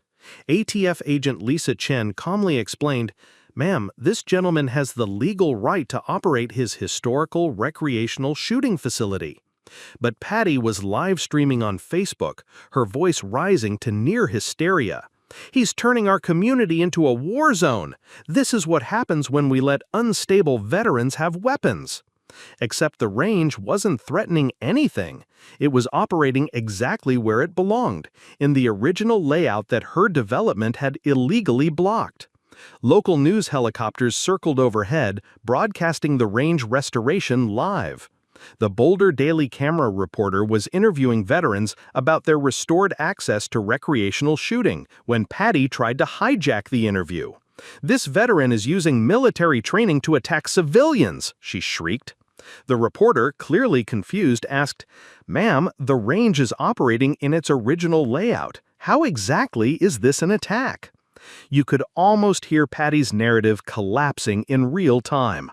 ATF agent Lisa Chen calmly explained, "Ma'am, this gentleman has the legal right to operate his historical recreational shooting facility." But Patty was live streaming on Facebook, her voice rising to near hysteria. "He's turning our community into a war zone. This is what happens when we let unstable veterans have weapons." Except the range wasn't threatening anything. It was operating exactly where it belonged, in the original layout that her development had illegally blocked. Local news helicopters circled overhead, broadcasting the range restoration live. The Boulder Daily Camera reporter was interviewing veterans about their restored access to recreational shooting when Patty tried to hijack the interview. "This veteran is using military training to attack civilians," she shrieked. The reporter, clearly confused, asked, "Ma'am, the range is operating in its original layout. How exactly is this an attack?" You could almost hear Patty's narrative collapsing in real time.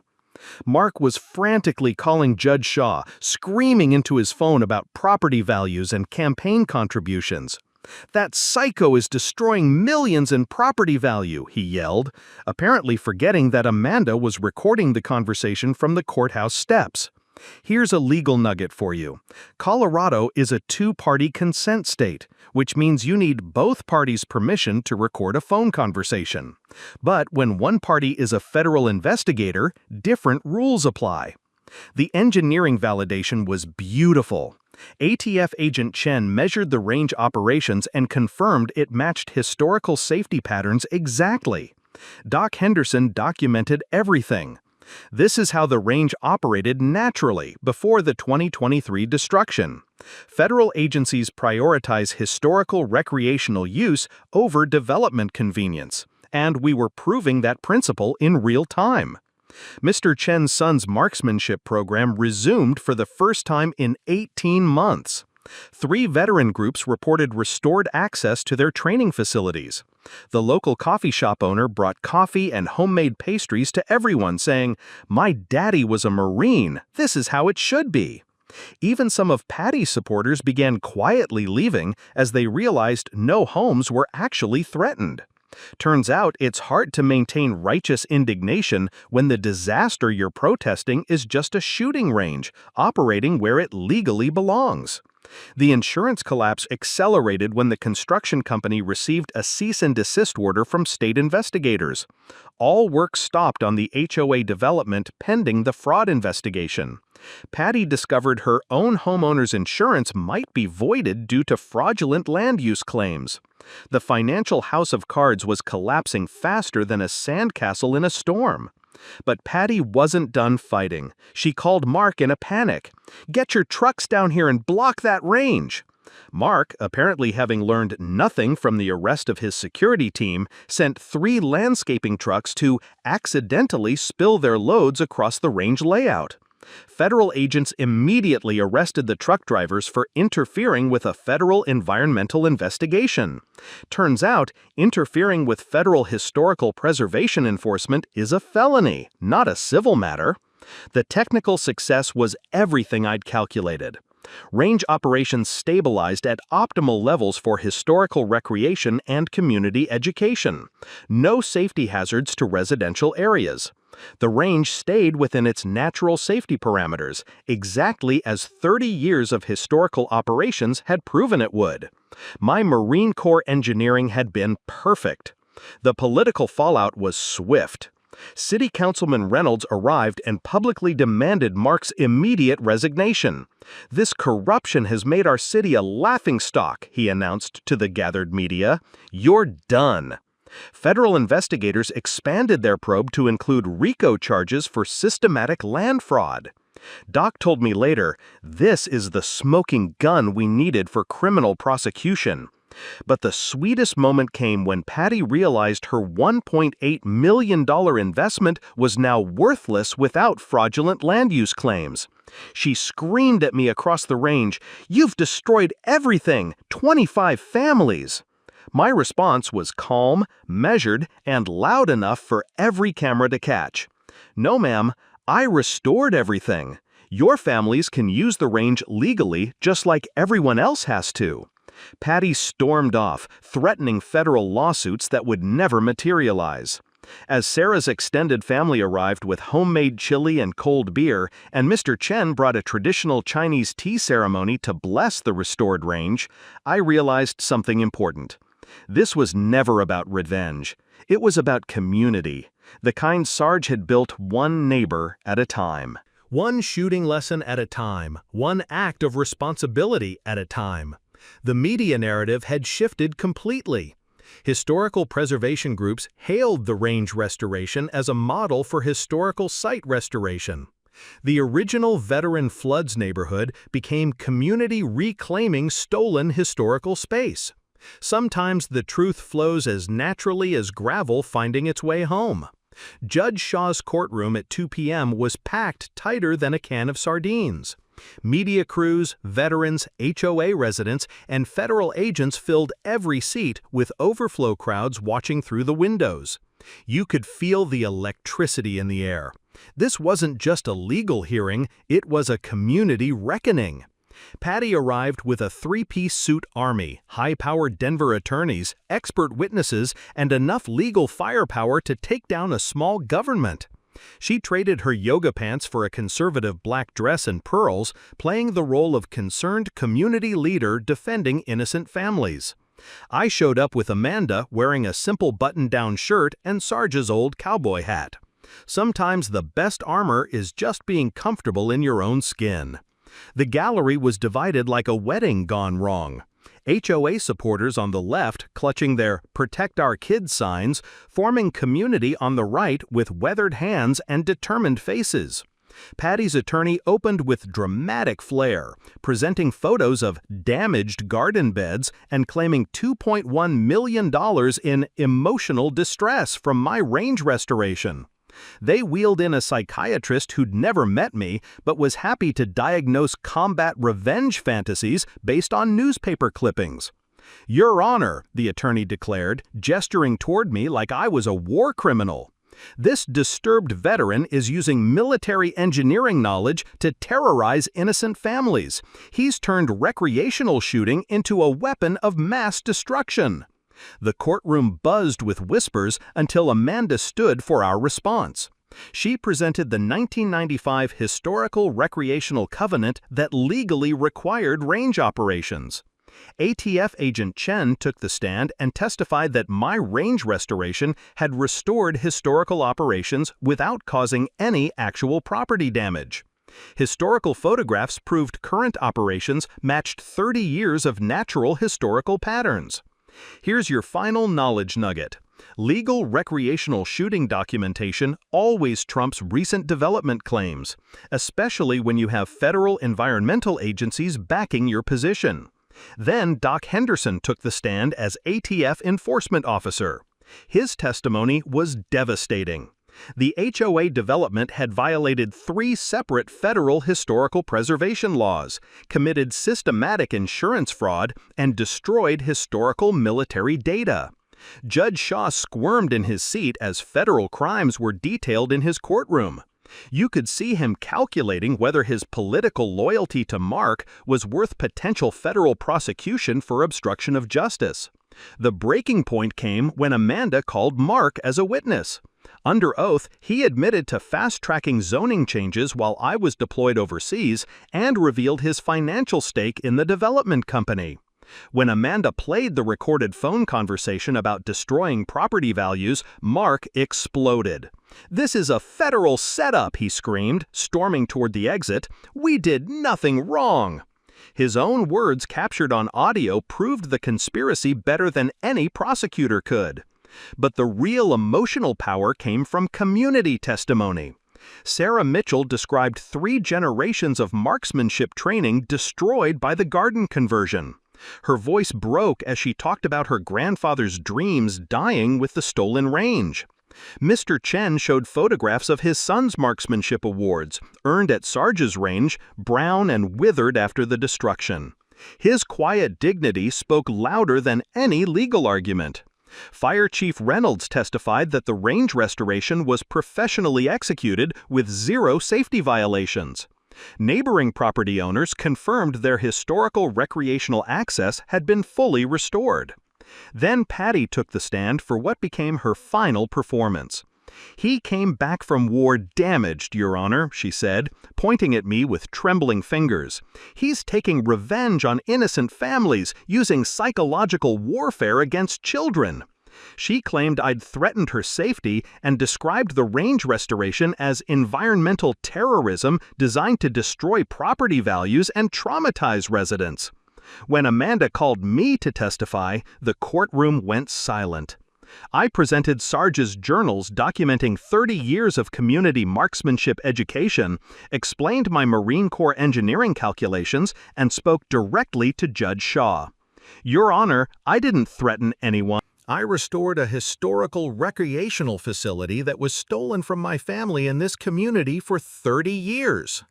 Mark was frantically calling Judge Shaw, screaming into his phone about property values and campaign contributions. "That psycho is destroying millions in property value," he yelled, apparently forgetting that Amanda was recording the conversation from the courthouse steps. Here's a legal nugget for you. Colorado is a two-party consent state, which means you need both parties' permission to record a phone conversation. But when one party is a federal investigator, different rules apply. The engineering validation was beautiful. ATF Agent Chen measured the range operations and confirmed it matched historical safety patterns exactly. Doc Henderson documented everything. This is how the range operated naturally before the 2023 destruction. Federal agencies prioritize historical recreational use over development convenience, and we were proving that principle in real time. Mr. Chen's son's marksmanship program resumed for the first time in 18 months. 3 veteran groups reported restored access to their training facilities. The local coffee shop owner brought coffee and homemade pastries to everyone, saying, "My daddy was a Marine. This is how it should be." Even some of Patty's supporters began quietly leaving as they realized no homes were actually threatened. Turns out it's hard to maintain righteous indignation when the disaster you're protesting is just a shooting range, operating where it legally belongs. The insurance collapse accelerated when the construction company received a cease and desist order from state investigators. All work stopped on the HOA development pending the fraud investigation. Patty discovered her own homeowner's insurance might be voided due to fraudulent land use claims. The financial house of cards was collapsing faster than a sandcastle in a storm. But Patty wasn't done fighting. She called Mark in a panic. "Get your trucks down here and block that range." Mark, apparently having learned nothing from the arrest of his security team, sent 3 landscaping trucks to accidentally spill their loads across the range layout. Federal agents immediately arrested the truck drivers for interfering with a federal environmental investigation. Turns out, interfering with federal historical preservation enforcement is a felony, not a civil matter. The technical success was everything I'd calculated. Range operations stabilized at optimal levels for historical recreation and community education. No safety hazards to residential areas. The range stayed within its natural safety parameters, exactly as 30 years of historical operations had proven it would. My Marine Corps engineering had been perfect. The political fallout was swift. City Councilman Reynolds arrived and publicly demanded Mark's immediate resignation. "This corruption has made our city a laughingstock," he announced to the gathered media. "You're done." Federal investigators expanded their probe to include RICO charges for systematic land fraud. Doc told me later, "This is the smoking gun we needed for criminal prosecution." But the sweetest moment came when Patty realized her $1.8 million investment was now worthless without fraudulent land use claims. She screamed at me across the range, "You've destroyed everything! 25 families!" My response was calm, measured, and loud enough for every camera to catch. "No, ma'am, I restored everything. Your families can use the range legally just like everyone else has to." Patty stormed off, threatening federal lawsuits that would never materialize. As Sarah's extended family arrived with homemade chili and cold beer, and Mr. Chen brought a traditional Chinese tea ceremony to bless the restored range, I realized something important. This was never about revenge. It was about community, the kind Sarge had built one neighbor at a time. One shooting lesson at a time, one act of responsibility at a time. The media narrative had shifted completely. Historical preservation groups hailed the range restoration as a model for historical site restoration. The original Veteran Floods neighborhood became community reclaiming stolen historical space. Sometimes the truth flows as naturally as gravel finding its way home. Judge Shaw's courtroom at 2 p.m. was packed tighter than a can of sardines. Media crews, veterans, HOA residents, and federal agents filled every seat with overflow crowds watching through the windows. You could feel the electricity in the air. This wasn't just a legal hearing, it was a community reckoning. Patty arrived with a three-piece suit army, high-powered Denver attorneys, expert witnesses, and enough legal firepower to take down a small government. She traded her yoga pants for a conservative black dress and pearls, playing the role of concerned community leader defending innocent families. I showed up with Amanda wearing a simple button-down shirt and Sarge's old cowboy hat. Sometimes the best armor is just being comfortable in your own skin. The gallery was divided like a wedding gone wrong. HOA supporters on the left clutching their "Protect Our Kids" signs, forming community on the right with weathered hands and determined faces. Patty's attorney opened with dramatic flair, presenting photos of damaged garden beds and claiming $2.1 million in emotional distress from my range restoration. They wheeled in a psychiatrist who'd never met me but was happy to diagnose combat revenge fantasies based on newspaper clippings. "Your Honor," the attorney declared, gesturing toward me like I was a war criminal. "This disturbed veteran is using military engineering knowledge to terrorize innocent families. He's turned recreational shooting into a weapon of mass destruction." The courtroom buzzed with whispers until Amanda stood for our response. She presented the 1995 Historical Recreational Covenant that legally required range operations. ATF Agent Chen took the stand and testified that my range restoration had restored historical operations without causing any actual property damage. Historical photographs proved current operations matched 30 years of natural historical patterns. Here's your final knowledge nugget. Legal recreational shooting documentation always trumps recent development claims, especially when you have federal environmental agencies backing your position. Then Doc Henderson took the stand as ATF enforcement officer. His testimony was devastating. The HOA development had violated 3 separate federal historical preservation laws, committed systematic insurance fraud, and destroyed historical military data. Judge Shaw squirmed in his seat as federal crimes were detailed in his courtroom. You could see him calculating whether his political loyalty to Mark was worth potential federal prosecution for obstruction of justice. The breaking point came when Amanda called Mark as a witness. Under oath, he admitted to fast-tracking zoning changes while I was deployed overseas and revealed his financial stake in the development company. When Amanda played the recorded phone conversation about destroying property values, Mark exploded. "This is a federal setup," he screamed, storming toward the exit. "We did nothing wrong." His own words captured on audio proved the conspiracy better than any prosecutor could. But the real emotional power came from community testimony. Sarah Mitchell described 3 generations of marksmanship training destroyed by the garden conversion. Her voice broke as she talked about her grandfather's dreams dying with the stolen range. Mr. Chen showed photographs of his son's marksmanship awards, earned at Sarge's range, brown and withered after the destruction. His quiet dignity spoke louder than any legal argument. Fire Chief Reynolds testified that the range restoration was professionally executed with 0 safety violations. Neighboring property owners confirmed their historical recreational access had been fully restored. Then Patty took the stand for what became her final performance. "He came back from war damaged, Your Honor," she said, pointing at me with trembling fingers. "He's taking revenge on innocent families, using psychological warfare against children." She claimed I'd threatened her safety and described the range restoration as environmental terrorism designed to destroy property values and traumatize residents. When Amanda called me to testify, the courtroom went silent. I presented Sarge's journals documenting 30 years of community marksmanship education, explained my Marine Corps engineering calculations, and spoke directly to Judge Shaw. Your Honor, I didn't threaten anyone. I restored a historical recreational facility that was stolen from my family in this community for 30 years.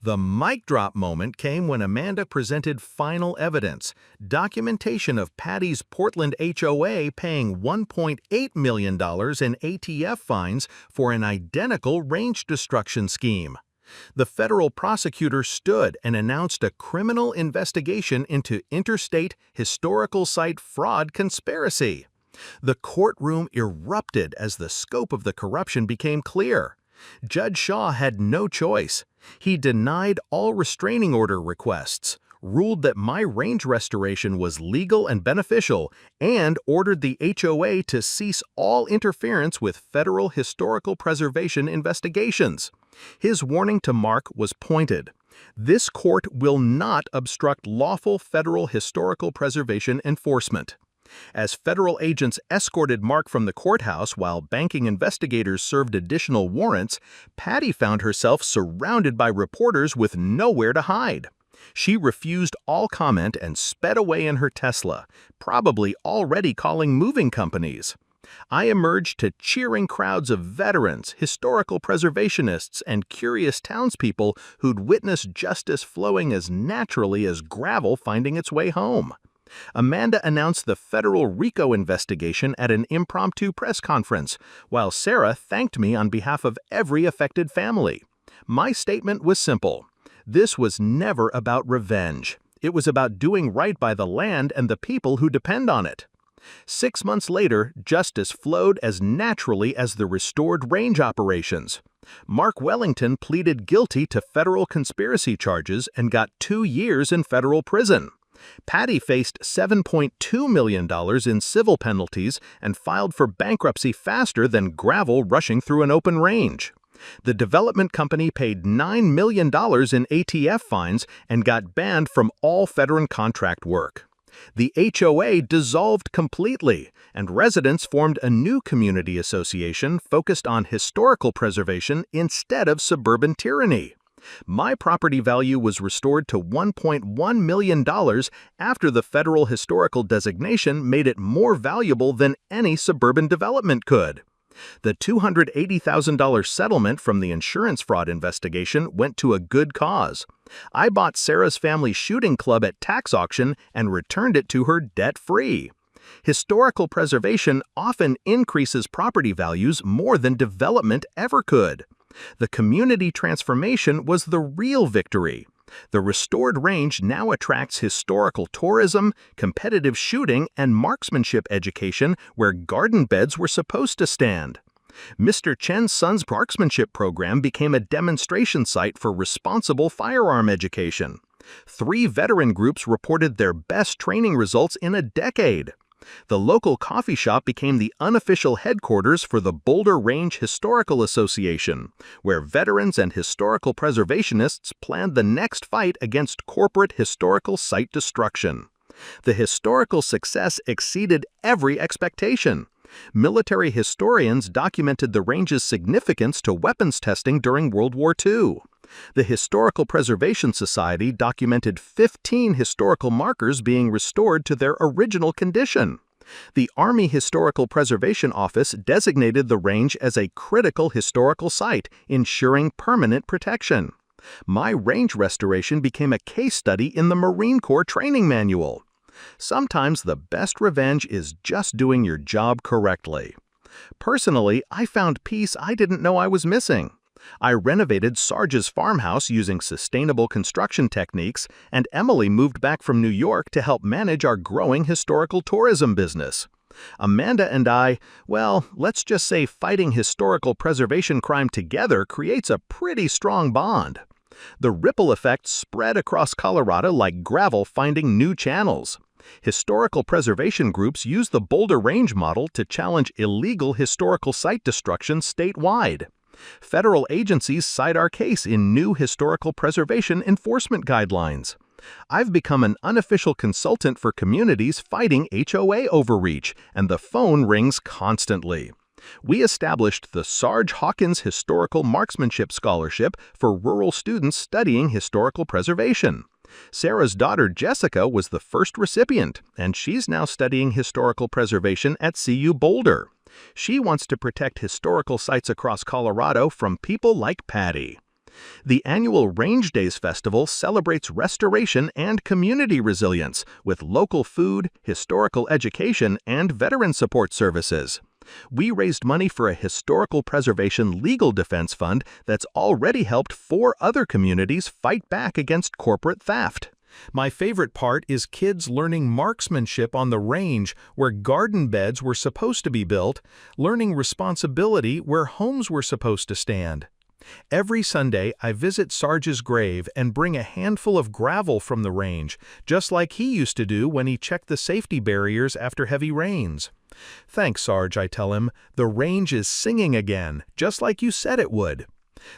The mic drop moment came when Amanda presented final evidence, documentation of Patty's Portland HOA paying $1.8 million in ATF fines for an identical range destruction scheme. The federal prosecutor stood and announced a criminal investigation into interstate historical site fraud conspiracy. The courtroom erupted as the scope of the corruption became clear. Judge Shaw had no choice. He denied all restraining order requests, ruled that my range restoration was legal and beneficial, and ordered the HOA to cease all interference with federal historical preservation investigations. His warning to Mark was pointed. This court will not obstruct lawful federal historical preservation enforcement. As federal agents escorted Mark from the courthouse while banking investigators served additional warrants, Patty found herself surrounded by reporters with nowhere to hide. She refused all comment and sped away in her Tesla, probably already calling moving companies. I emerged to cheering crowds of veterans, historical preservationists, and curious townspeople who'd witnessed justice flowing as naturally as gravel finding its way home. Amanda announced the federal RICO investigation at an impromptu press conference, while Sarah thanked me on behalf of every affected family. My statement was simple. This was never about revenge. It was about doing right by the land and the people who depend on it. 6 months later, justice flowed as naturally as the restored range operations. Mark Wellington pleaded guilty to federal conspiracy charges and got 2 years in federal prison. Patty faced $7.2 million in civil penalties and filed for bankruptcy faster than gravel rushing through an open range. The development company paid $9 million in ATF fines and got banned from all federal contract work. The HOA dissolved completely, and residents formed a new community association focused on historical preservation instead of suburban tyranny. My property value was restored to $1.1 million after the federal historical designation made it more valuable than any suburban development could. The $280,000 settlement from the insurance fraud investigation went to a good cause. I bought Sarah's family shooting club at tax auction and returned it to her debt-free. Historical preservation often increases property values more than development ever could. The community transformation was the real victory. The restored range now attracts historical tourism, competitive shooting, and marksmanship education where garden beds were supposed to stand. Mr. Chen's son's marksmanship program became a demonstration site for responsible firearm education. 3 veteran groups reported their best training results in a decade. The local coffee shop became the unofficial headquarters for the Boulder Range Historical Association, where veterans and historical preservationists planned the next fight against corporate historical site destruction. The historical success exceeded every expectation. Military historians documented the range's significance to weapons testing during World War II. The Historical Preservation Society documented 15 historical markers being restored to their original condition. The Army Historical Preservation Office designated the range as a critical historical site, ensuring permanent protection. My range restoration became a case study in the Marine Corps training manual. Sometimes the best revenge is just doing your job correctly. Personally, I found peace I didn't know I was missing. I renovated Sarge's farmhouse using sustainable construction techniques, and Emily moved back from New York to help manage our growing historical tourism business. Amanda and I, well, let's just say fighting historical preservation crime together creates a pretty strong bond. The ripple effect spread across Colorado like gravel finding new channels. Historical preservation groups use the Boulder Range model to challenge illegal historical site destruction statewide. Federal agencies cite our case in new historical preservation enforcement guidelines. I've become an unofficial consultant for communities fighting HOA overreach, and the phone rings constantly. We established the Sarge Hawkins Historical Marksmanship Scholarship for rural students studying historical preservation. Sarah's daughter Jessica was the first recipient, and she's now studying historical preservation at CU Boulder. She wants to protect historical sites across Colorado from people like Patty. The annual Range Days Festival celebrates restoration and community resilience with local food, historical education, and veteran support services. We raised money for a historical preservation legal defense fund that's already helped 4 other communities fight back against corporate theft. My favorite part is kids learning marksmanship on the range where garden beds were supposed to be built, learning responsibility where homes were supposed to stand. Every Sunday, I visit Sarge's grave and bring a handful of gravel from the range, just like he used to do when he checked the safety barriers after heavy rains. "Thanks, Sarge," I tell him. "The range is singing again, just like you said it would."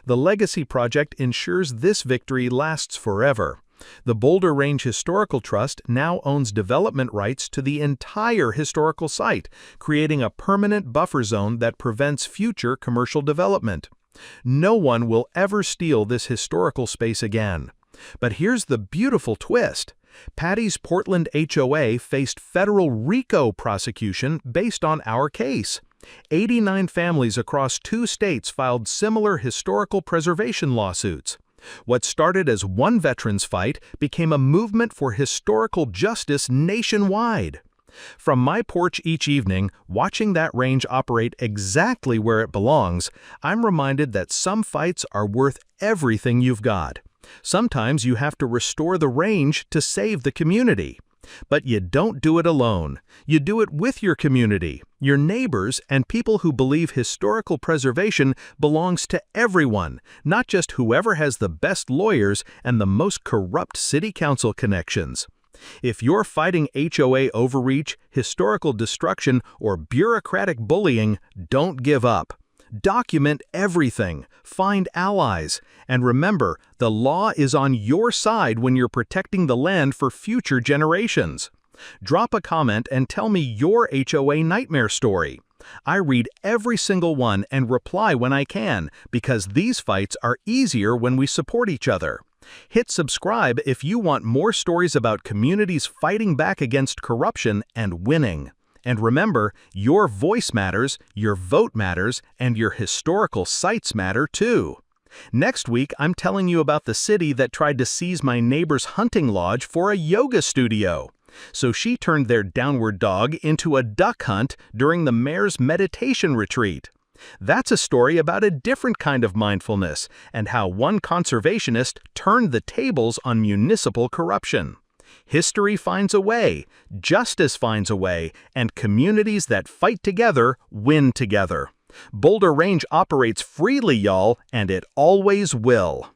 The Legacy Project ensures this victory lasts forever. The Boulder Range Historical Trust now owns development rights to the entire historical site, creating a permanent buffer zone that prevents future commercial development. No one will ever steal this historical space again. But here's the beautiful twist. Patty's Portland HOA faced federal RICO prosecution based on our case. 89 families across 2 states filed similar historical preservation lawsuits. What started as one veterans' fight became a movement for historical justice nationwide. From my porch each evening, watching that range operate exactly where it belongs, I'm reminded that some fights are worth everything you've got. Sometimes you have to restore the range to save the community. But you don't do it alone. You do it with your community, your neighbors, and people who believe historical preservation belongs to everyone, not just whoever has the best lawyers and the most corrupt city council connections. If you're fighting HOA overreach, historical destruction, or bureaucratic bullying, don't give up. Document everything, find allies, and remember, the law is on your side when you're protecting the land for future generations. Drop a comment and tell me your HOA nightmare story. I read every single one and reply when I can, because these fights are easier when we support each other. Hit subscribe if you want more stories about communities fighting back against corruption and winning. And remember, your voice matters, your vote matters, and your historical sites matter too. Next week, I'm telling you about the city that tried to seize my neighbor's hunting lodge for a yoga studio. So she turned their downward dog into a duck hunt during the mayor's meditation retreat. That's a story about a different kind of mindfulness and how one conservationist turned the tables on municipal corruption. History finds a way, justice finds a way, and communities that fight together win together. Boulder Range operates freely, y'all, and it always will.